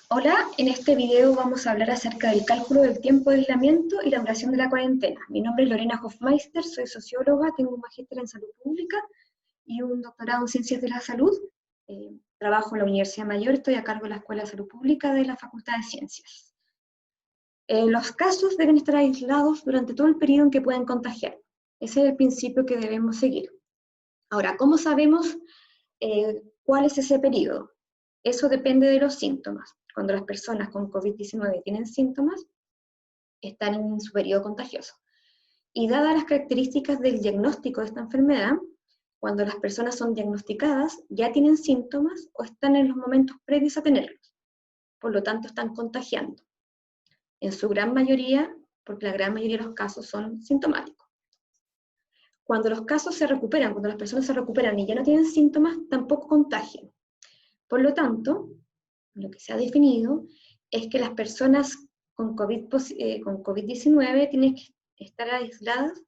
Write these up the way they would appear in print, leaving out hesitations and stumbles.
Hola, en este video vamos a hablar acerca del cálculo del tiempo de aislamiento y la duración de la cuarentena. Mi nombre es Lorena Hofmeister, soy socióloga, tengo un magíster en salud pública y un doctorado en ciencias de la salud. Trabajo en la Universidad Mayor, estoy a cargo de la Escuela de Salud Pública de la Facultad de Ciencias. Los casos deben estar aislados durante todo el periodo en que pueden contagiar. Ese es el principio que debemos seguir. Ahora, ¿cómo sabemos cuál es ese periodo? Eso depende de los síntomas. Cuando las personas con COVID-19 tienen síntomas, están en su periodo contagioso. Y dadas las características del diagnóstico de esta enfermedad, cuando las personas son diagnosticadas, ya tienen síntomas o están en los momentos previos a tenerlos. Por lo tanto, están contagiando. En su gran mayoría, porque la gran mayoría de los casos son sintomáticos. Cuando los casos se recuperan, cuando las personas se recuperan y ya no tienen síntomas, tampoco contagian. Por lo tanto, lo que se ha definido es que las personas con COVID-19 tienen que estar aisladas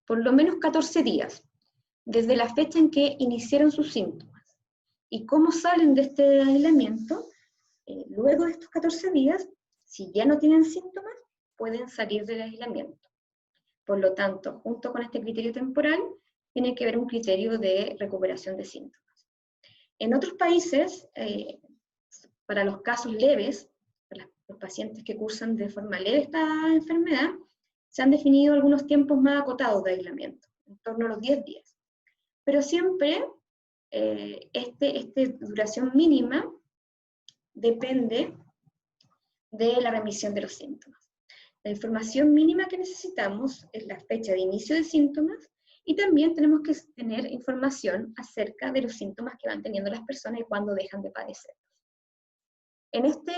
por lo menos 14 días, desde la fecha en que iniciaron sus síntomas. ¿Y cómo salen de este aislamiento? Luego de estos 14 días, si ya no tienen síntomas, pueden salir del aislamiento. Por lo tanto, junto con este criterio temporal, tiene que haber un criterio de recuperación de síntomas. En otros países, para los casos leves, para los pacientes que cursan de forma leve esta enfermedad, se han definido algunos tiempos más acotados de aislamiento, en torno a los 10 días. Pero siempre esta duración mínima depende de la remisión de los síntomas. La información mínima que necesitamos es la fecha de inicio de síntomas y también tenemos que tener información acerca de los síntomas que van teniendo las personas y cuándo dejan de padecer. En este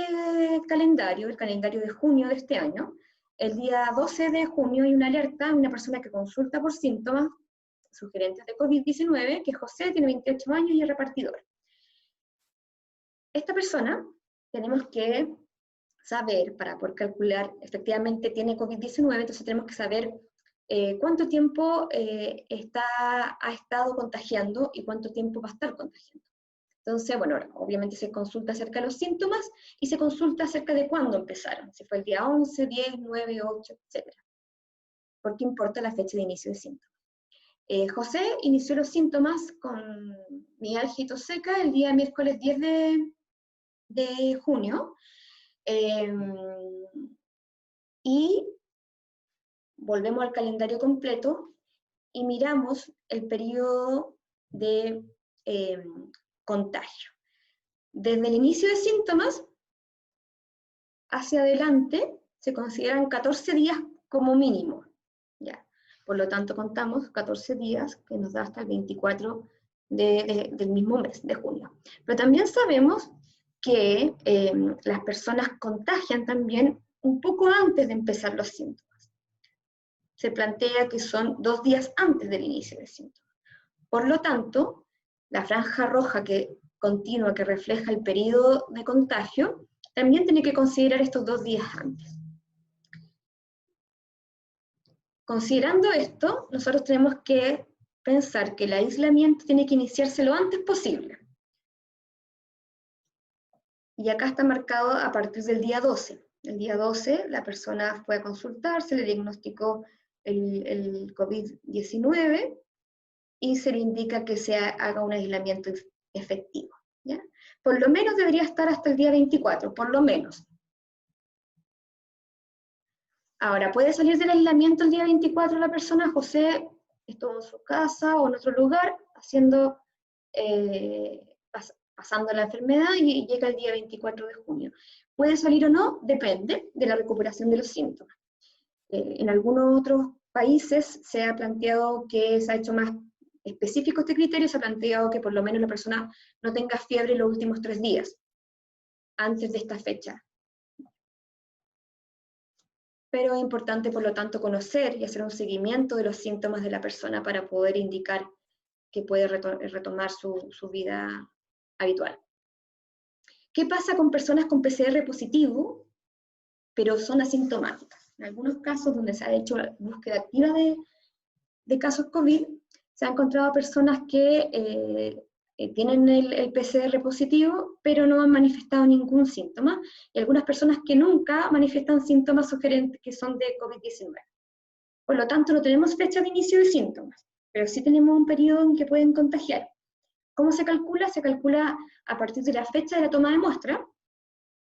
calendario, el calendario de junio de este año, el día 12 de junio hay una alerta de una persona que consulta por síntomas sugerentes de COVID-19, que es José, tiene 28 años y es repartidor. Esta persona tenemos que saber, para poder calcular, efectivamente tiene COVID-19, entonces tenemos que saber cuánto tiempo ha estado contagiando y cuánto tiempo va a estar contagiando. Entonces, bueno, obviamente se consulta acerca de los síntomas y se consulta acerca de cuándo empezaron, si fue el día 11, 10, 9, 8, etc. Porque importa la fecha de inicio de síntomas. José inició los síntomas con mialgia y tos seca el día miércoles 10 de junio, y volvemos al calendario completo y miramos el periodo de contagio. Desde el inicio de síntomas hacia adelante se consideran 14 días como mínimo. ¿Ya? Por lo tanto, contamos 14 días, que nos da hasta el 24 del mismo mes, de junio. Pero también sabemos que las personas contagian también un poco antes de empezar los síntomas. Se plantea que son 2 días antes del inicio de síntomas. Por lo tanto, la franja roja continua que refleja el periodo de contagio, también tiene que considerar estos 2 días antes. Considerando esto, nosotros tenemos que pensar que el aislamiento tiene que iniciarse lo antes posible. Y acá está marcado a partir del día 12. El día 12 la persona fue a consultar, se le diagnosticó el COVID-19 y se le indica que se haga un aislamiento efectivo. ¿Ya? Por lo menos debería estar hasta el día 24, por lo menos. Ahora, ¿puede salir del aislamiento el día 24 la persona? José estuvo en su casa o en otro lugar pasando la enfermedad y llega el día 24 de junio. ¿Puede salir o no? Depende de la recuperación de los síntomas. En algunos otros países se ha planteado que se ha hecho más específico este criterio, se ha planteado que por lo menos la persona no tenga fiebre los últimos 3 días, antes de esta fecha. Pero es importante, por lo tanto, conocer y hacer un seguimiento de los síntomas de la persona para poder indicar que puede retomar su vida habitual. ¿Qué pasa con personas con PCR positivo, pero son asintomáticas? En algunos casos donde se ha hecho búsqueda activa de casos COVID, se han encontrado personas que tienen el PCR positivo, pero no han manifestado ningún síntoma, y algunas personas que nunca manifiestan síntomas sugerentes que son de COVID-19. Por lo tanto, no tenemos fecha de inicio de síntomas, pero sí tenemos un periodo en que pueden contagiar. ¿Cómo se calcula? Se calcula a partir de la fecha de la toma de muestra,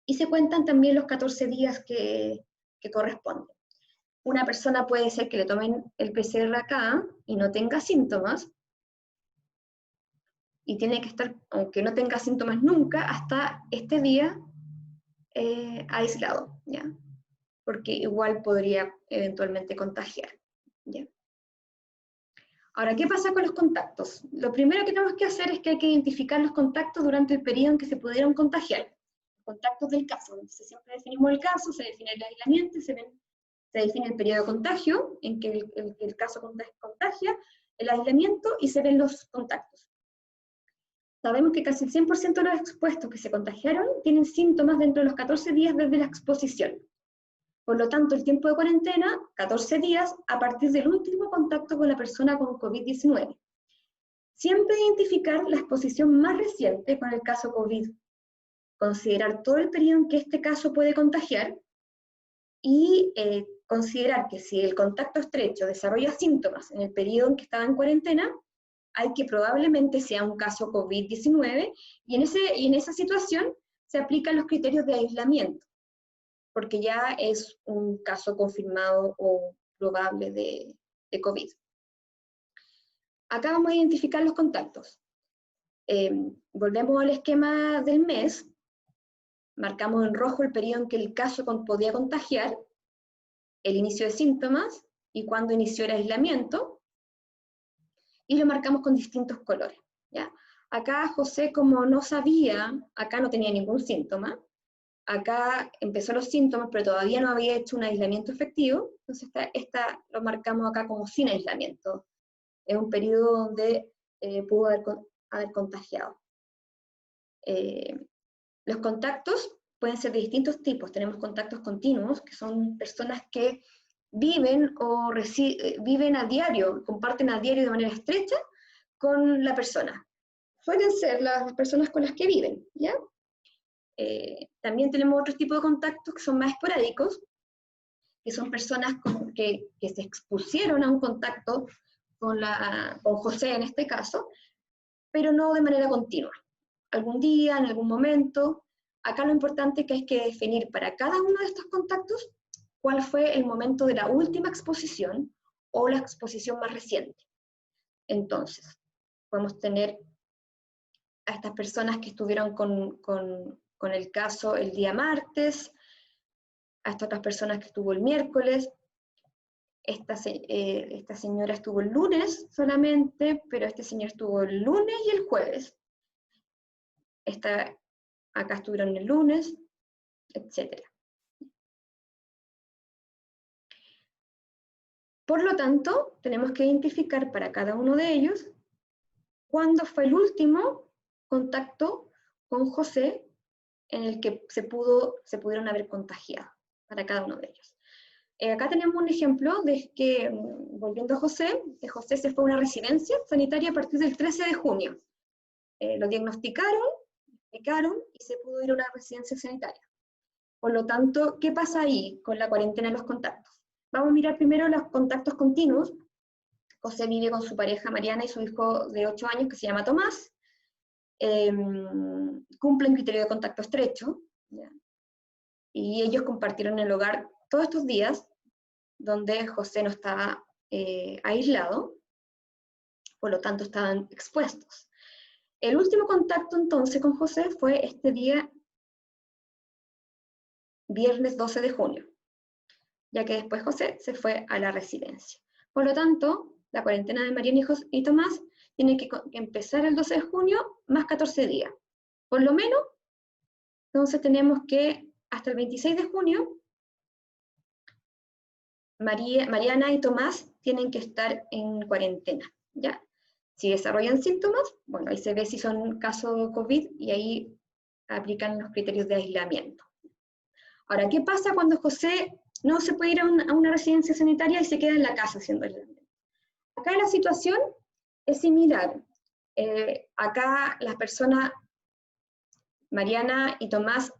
y se cuentan también los 14 días que corresponden. Una persona puede ser que le tomen el PCR acá y no tenga síntomas, y tiene que estar, aunque no tenga síntomas nunca, hasta este día aislado, ¿ya? Porque igual podría eventualmente contagiar, ¿ya? Ahora, ¿qué pasa con los contactos? Lo primero que tenemos que hacer es que hay que identificar los contactos durante el periodo en que se pudieron contagiar. Contactos del caso. Entonces siempre definimos el caso, se define el aislamiento, se define el periodo de contagio, en que el caso contagia, el aislamiento, y se ven los contactos. Sabemos que casi el 100% de los expuestos que se contagiaron tienen síntomas dentro de los 14 días desde la exposición. Por lo tanto, el tiempo de cuarentena, 14 días, a partir del último contacto con la persona con COVID-19. Siempre identificar la exposición más reciente con el caso COVID, considerar todo el periodo en que este caso puede contagiar, y considerar que si el contacto estrecho desarrolla síntomas en el periodo en que estaba en cuarentena, hay que probablemente sea un caso COVID-19, y en esa situación se aplican los criterios de aislamiento, porque ya es un caso confirmado o probable de COVID. Acá vamos a identificar los contactos. Volvemos al esquema del mes, marcamos en rojo el periodo en que el caso podía contagiar, el inicio de síntomas y cuándo inició el aislamiento, y lo marcamos con distintos colores, ¿ya? Acá José, como no sabía, acá no tenía ningún síntoma, acá empezó los síntomas, pero todavía no había hecho un aislamiento efectivo, entonces esta lo marcamos acá como sin aislamiento. Es un periodo donde pudo haber contagiado. Los contactos pueden ser de distintos tipos. Tenemos contactos continuos, que son personas que viven viven a diario, comparten a diario de manera estrecha con la persona. Suelen ser las personas con las que viven, ¿ya? También tenemos otros tipos de contactos que son más esporádicos, que son personas que se expusieron a un contacto con José en este caso, pero no de manera continua. Algún día, en algún momento. Acá lo importante es que hay que definir para cada uno de estos contactos cuál fue el momento de la última exposición o la exposición más reciente. Entonces, podemos tener a estas personas que estuvieron con el caso el día martes, a estas otras personas que estuvo el miércoles. Esta señora estuvo el lunes solamente, pero este señor estuvo el lunes y el jueves. Acá estuvieron el lunes, etc. Por lo tanto, tenemos que identificar para cada uno de ellos cuándo fue el último contacto con José en el que se pudieron haber contagiado, para cada uno de ellos. Acá tenemos un ejemplo de que, volviendo a José, que José se fue a una residencia sanitaria a partir del 13 de junio. Lo diagnosticaron, y se pudo ir a una residencia sanitaria. Por lo tanto, ¿qué pasa ahí con la cuarentena de los contactos? Vamos a mirar primero los contactos continuos. José vive con su pareja Mariana y su hijo de 8 años que se llama Tomás. Cumplen criterio de contacto estrecho, ¿ya? Y ellos compartieron el hogar todos estos días donde José no estaba aislado, por lo tanto estaban expuestos. El último contacto entonces con José fue este día, viernes 12 de junio, ya que después José se fue a la residencia. Por lo tanto, la cuarentena de Mariana y Tomás tiene que empezar el 12 de junio más 14 días. Por lo menos, entonces tenemos que hasta el 26 de junio, Mariana y Tomás tienen que estar en cuarentena, ¿ya? Si desarrollan síntomas, bueno, ahí se ve si son casos COVID y ahí aplican los criterios de aislamiento. Ahora, ¿qué pasa cuando José no se puede ir a una residencia sanitaria y se queda en la casa haciendo aislamiento? Acá la situación es similar. Acá las personas, Mariana y Tomás,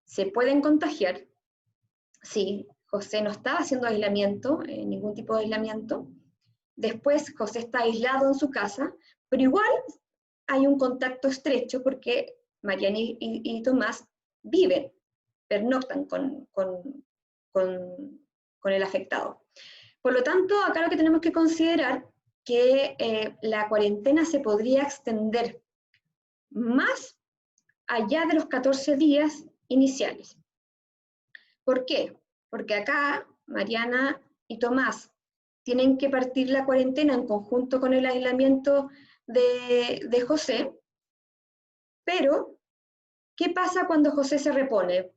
se pueden contagiar. Sí, José no estaba haciendo aislamiento, ningún tipo de aislamiento. Después José está aislado en su casa, pero igual hay un contacto estrecho porque Mariana y Tomás viven, pernoctan con el afectado. Por lo tanto, acá lo que tenemos que considerar que la cuarentena se podría extender más allá de los 14 días iniciales. ¿Por qué? Porque acá Mariana y Tomás tienen que partir la cuarentena en conjunto con el aislamiento de José, pero ¿qué pasa cuando José se repone?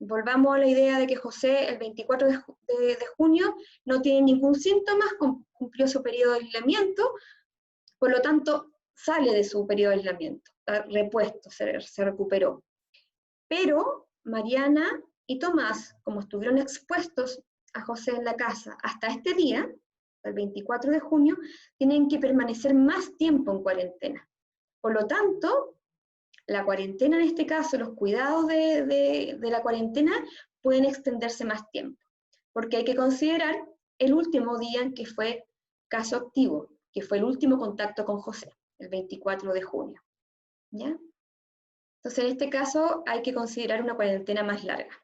Volvamos a la idea de que José el 24 de junio no tiene ningún síntoma, cumplió su periodo de aislamiento, por lo tanto sale de su periodo de aislamiento, está repuesto, se recuperó. Pero Mariana y Tomás, como estuvieron expuestos a José en la casa hasta este día, el 24 de junio, tienen que permanecer más tiempo en cuarentena. Por lo tanto, la cuarentena en este caso, los cuidados de la cuarentena pueden extenderse más tiempo, porque hay que considerar el último día en que fue caso activo, que fue el último contacto con José, el 24 de junio. ¿Ya? Entonces, en este caso hay que considerar una cuarentena más larga.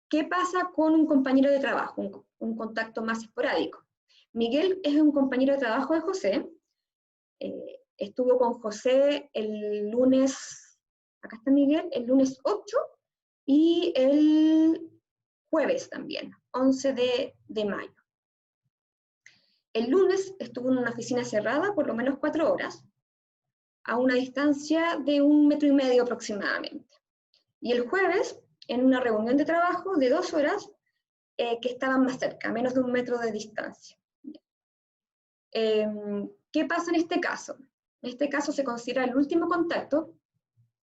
¿Qué pasa con un compañero de trabajo, un contacto más esporádico? Miguel es un compañero de trabajo de José, estuvo con José el lunes, acá está Miguel, el lunes 8 y el jueves también, 11 de mayo. El lunes estuvo en una oficina cerrada por lo menos 4 horas, a una distancia de 1,5 metros aproximadamente. Y el jueves, en una reunión de trabajo de 2 horas, que estaban más cerca, a menos de 1 metro de distancia. ¿Qué pasa en este caso? En este caso se considera el último contacto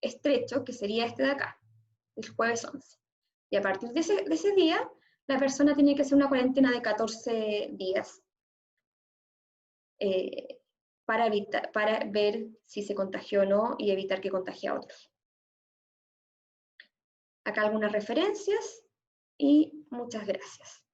estrecho, que sería este de acá, el jueves 11. Y a partir de ese día, la persona tiene que hacer una cuarentena de 14 días para ver si se contagió o no y evitar que contagie a otros. Acá algunas referencias y muchas gracias.